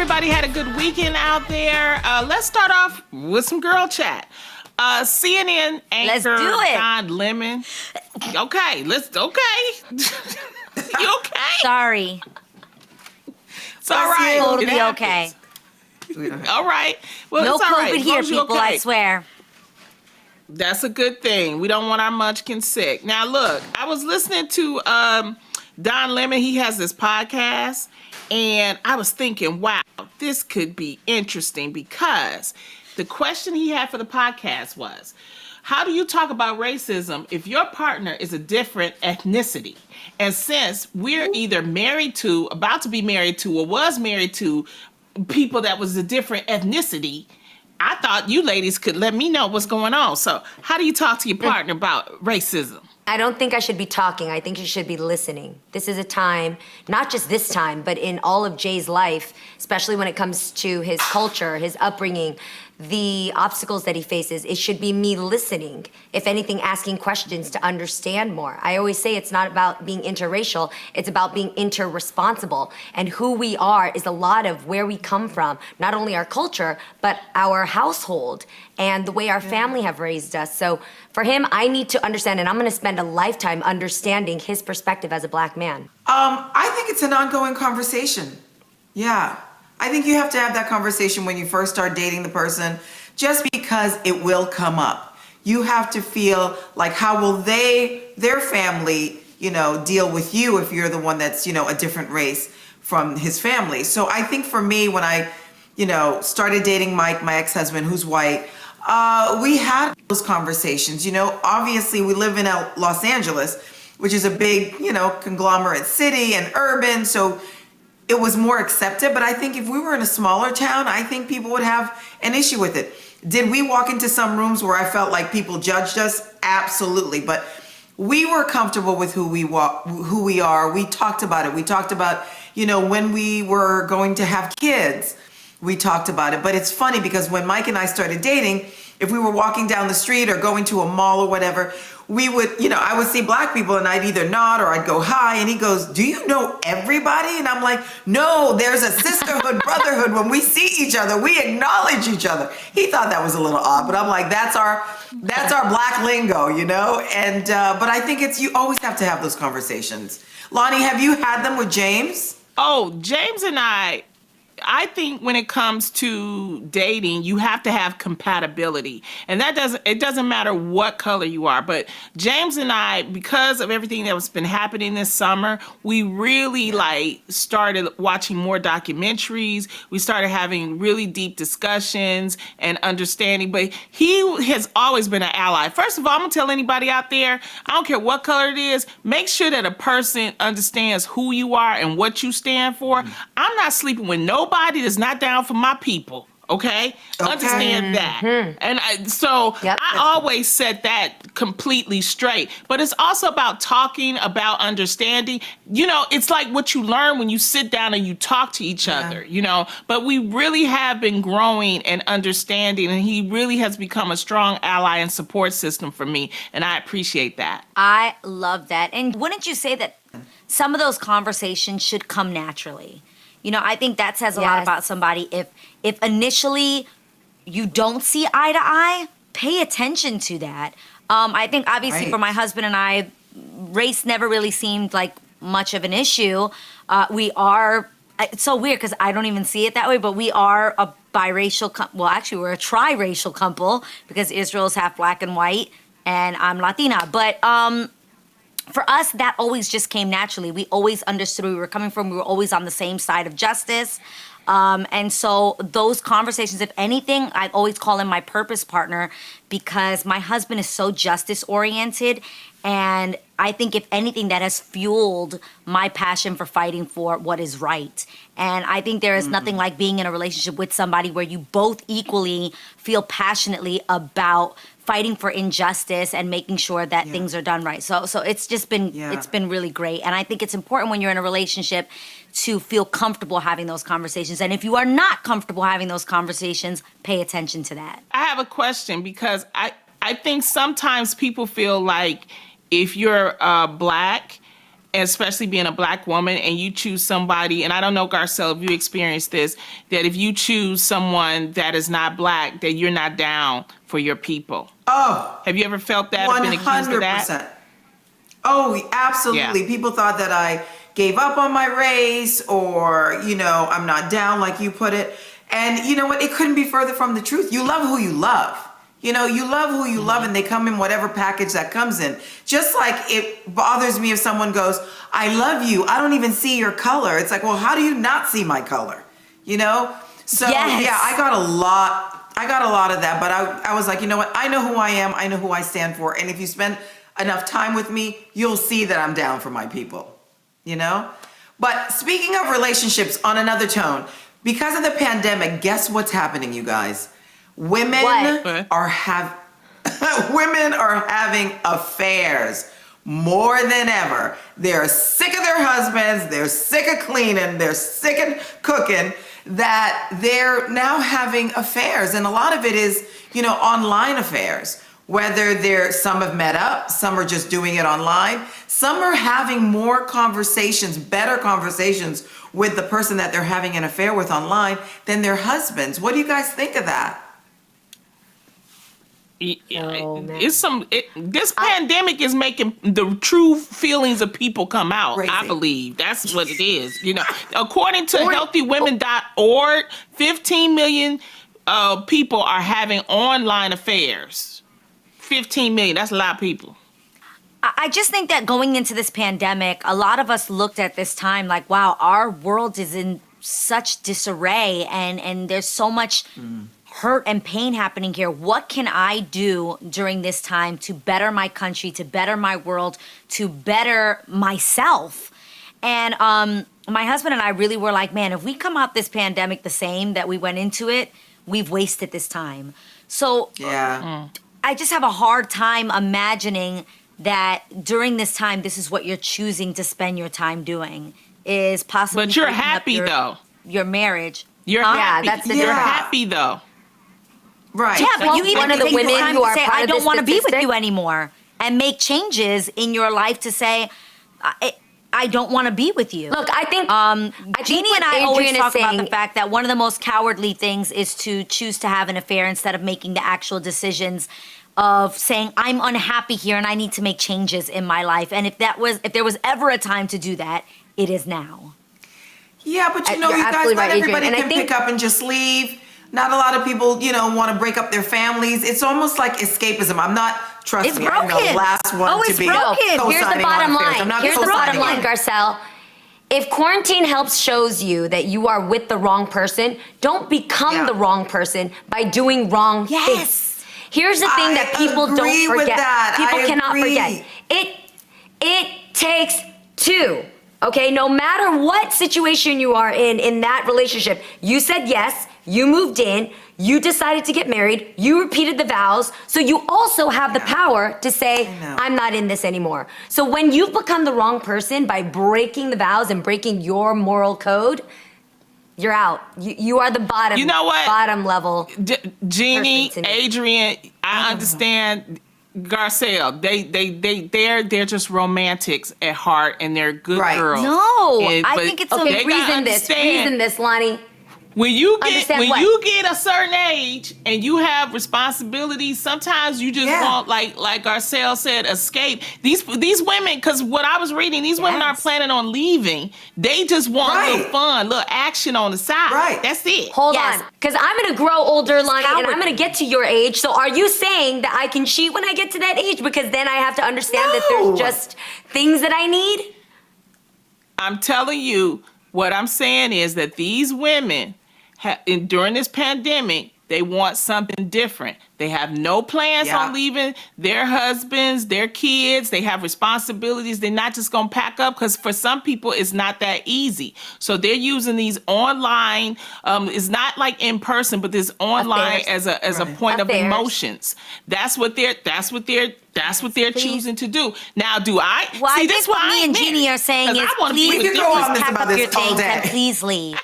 everybody had a good weekend out there. Let's start off with some girl chat. CNN anchor Don Lemon. Okay. You okay? Sorry. It's all right. Totally okay. All right. Well, no it's all COVID right. here, people, okay. I swear. That's a good thing. We don't want our munchkin sick. Now, look, I was listening to Don Lemon. He has this podcast, and I was thinking, wow, this could be interesting because the question he had for the podcast was, how do you talk about racism if your partner is a different ethnicity? And since we're either married to, about to be married to, or was married to people that was a different ethnicity, I thought you ladies could let me know what's going on. So how do you talk to your partner about racism? I don't think I should be talking. I think you should be listening. This is a time, not just this time, but in all of Jay's life, especially when it comes to his culture, his upbringing, the obstacles that he faces, it should be me listening. If anything, asking questions to understand more. I always say it's not about being interracial, it's about being interresponsible. And who we are is a lot of where we come from, not only our culture, but our household and the way our family have raised us. So for him, I need to understand, and I'm gonna spend a lifetime understanding his perspective as a black man. I think it's an ongoing conversation. Yeah. I think you have to have that conversation when you first start dating the person, just because it will come up. You have to feel like, how will their family, deal with you if you're the one that's, a different race from his family. So I think for me, when I, started dating Mike, my ex-husband, who's white, we had those conversations. Obviously we live in Los Angeles, which is a big, conglomerate city and urban. So it was more accepted, but I think if we were in a smaller town, I think people would have an issue with it. Did we walk into some rooms where I felt like people judged us? Absolutely, but we were comfortable with who we are. We talked about it. We talked about, when we were going to have kids, we talked about it. But it's funny because when Mike and I started dating, if we were walking down the street or going to a mall or whatever, we would, I would see black people and I'd either nod or I'd go hi, and he goes, "Do you know everybody?" And I'm like, "No, there's a sisterhood, brotherhood. When we see each other, we acknowledge each other." He thought that was a little odd, but I'm like, that's our black lingo, And but I think you always have to have those conversations. Lonnie, have you had them with James? Oh, James and I think when it comes to dating, you have to have compatibility. And it doesn't matter what color you are. But James and I, because of everything that's been happening this summer, we really started watching more documentaries. We started having really deep discussions and understanding. But he has always been an ally. First of all, I'm going to tell anybody out there, I don't care what color it is, make sure that a person understands who you are and what you stand for. I'm not sleeping with nobody that's not down for my people. Okay? Understand that. And I always set that completely straight. But it's also about talking, about understanding. It's like what you learn when you sit down and you talk to each other, But we really have been growing and understanding, and he really has become a strong ally and support system for me, and I appreciate that. I love that. And wouldn't you say that some of those conversations should come naturally? I think that says a lot about somebody. If initially you don't see eye to eye, pay attention to that. I think obviously for my husband and I, race never really seemed like much of an issue. We are, it's so weird because I don't even see it that way, but we are a biracial, actually we're a triracial couple because Israel's half black and white and I'm Latina. But for us, that always just came naturally. We always understood where we were coming from. We were always on the same side of justice. And so those conversations, if anything, I always call him my purpose partner because my husband is so justice oriented. And I think if anything, that has fueled my passion for fighting for what is right. And I think there is nothing like being in a relationship with somebody where you both equally feel passionately about fighting for injustice and making sure that things are done right. So it's just been it's been really great. And I think it's important when you're in a relationship to feel comfortable having those conversations. And if you are not comfortable having those conversations, pay attention to that. I have a question because I think sometimes people feel like if you're black especially being a black woman, and you choose somebody, and I don't know, Garcelle, if you experienced this, that if you choose someone that is not black, that you're not down for your people. Oh, Have you ever felt that or been accused of that? 100%. Oh, absolutely. Yeah. People thought that I gave up on my race, or, you know, I'm not down, like you put it. And you know what? It couldn't be further from the truth. You love who you love. You know, you love who you love, and they come in whatever package that comes in. Just like it bothers me if someone goes, I love you, I don't even see your color. It's like, well, how do you not see my color? You know? So Yes. yeah, I got a lot of that, but I was like, you know what? I know who I am, I know who I stand for, and if you spend enough time with me, you'll see that I'm down for my people. You know? But speaking of relationships on another tone, because of the pandemic, guess what's happening, you guys? Women What? are having affairs more than ever. They're sick of their husbands, they're sick of cleaning, they're sick of cooking, that they're now having affairs. And a lot of it is, you know, online affairs. Whether some have met up, some are just doing it online, some are having more conversations, better conversations with the person that they're having an affair with online than their husbands. What do you guys think of that? Oh, man. This pandemic is making the true feelings of people come out. Crazy. I believe that's what it is. You know, according to healthywomen.org, 15 million people are having online affairs. 15 million. That's a lot of people. I just think that going into this pandemic, a lot of us looked at this time like, wow, our world is in such disarray, and there's so much hurt and pain happening here. What can I do during this time to better my country, to better my world, to better myself? And my husband and I really were like, man, if we come out this pandemic the same that we went into it, we've wasted this time. So Yeah. I just have a hard time imagining that during this time, this is what you're choosing to spend your time doing, is possibly. But you're breaking up happy though. your marriage. You're Huh? happy. Yeah, that's the You're difference. happy though. Right. Yeah, but you even one of the take women time who to are say, part I of don't this want to be with statistic? you anymore, and make changes in your life to say, I don't want to be with you. Look, I think Jeannie what and I always Adrienne is talk about the saying- fact that one of the most cowardly things is to choose to have an affair instead of making the actual decisions of saying, I'm unhappy here and I need to make changes in my life. And if there was ever a time to do that, it is now. Yeah, but you know, You're you guys, absolutely not right, Adrienne. everybody And I can think- pick up and just leave. Not a lot of people, you know, want to break up their families. It's almost like escapism. I'm not, trust It's me, I'm the broken. last one Oh, to it's be broken. co-signing Here's the on bottom affairs. I'm line. not Here's the bottom co-signing line, on it. Garcelle. If quarantine shows you that you are with the wrong person, don't become Yeah. the wrong person by doing wrong Yes. things. Here's the thing that people don't agree with forget. that. People I cannot agree. forget. It takes two. Okay, no matter what situation you are in that relationship, you said yes, you moved in, you decided to get married, you repeated the vows, so you also have the power to say, I know. I'm not in this anymore. So when you've become the wrong person by breaking the vows and breaking your moral code, you're out. You are the bottom. You know what? Bottom level. Jeannie, person to me. Adrienne, I understand. Garcelle, they're just romantics at heart, and they're good Right. girls. No, I but think it's Okay, they gotta reason this, Lonnie. When you Understand get what? you get a certain age and you have responsibilities, sometimes you just Yeah. want, like Garcelle said, escape. These women, because what I was reading, these women aren't Yes. planning on leaving. They just want a little Right. fun, little action on the side. Right. That's it. Hold Yes. on, because I'm gonna grow older, Lonnie, and I'm cowardly. gonna get to your age. So are you saying that I can cheat when I get to that age? Because then I have to understand that No. there's just things that I need? I'm telling you, what I'm saying is that these women, during this pandemic, they want something different. They have no plans Yeah. on leaving their husbands, their kids. They have responsibilities. They're not just going to pack up, because for some people, it's not that easy. So they're using these online, it's not like in person, but this online Affairs. as a Right. point of Affairs. emotions. That's what they're choosing to do. Now, do I? Well, see, I this think what why I me ain't and Jeannie married, are saying 'cause is, I wanna be please, with We could go on you. this pack about up your this all things and day. please leave.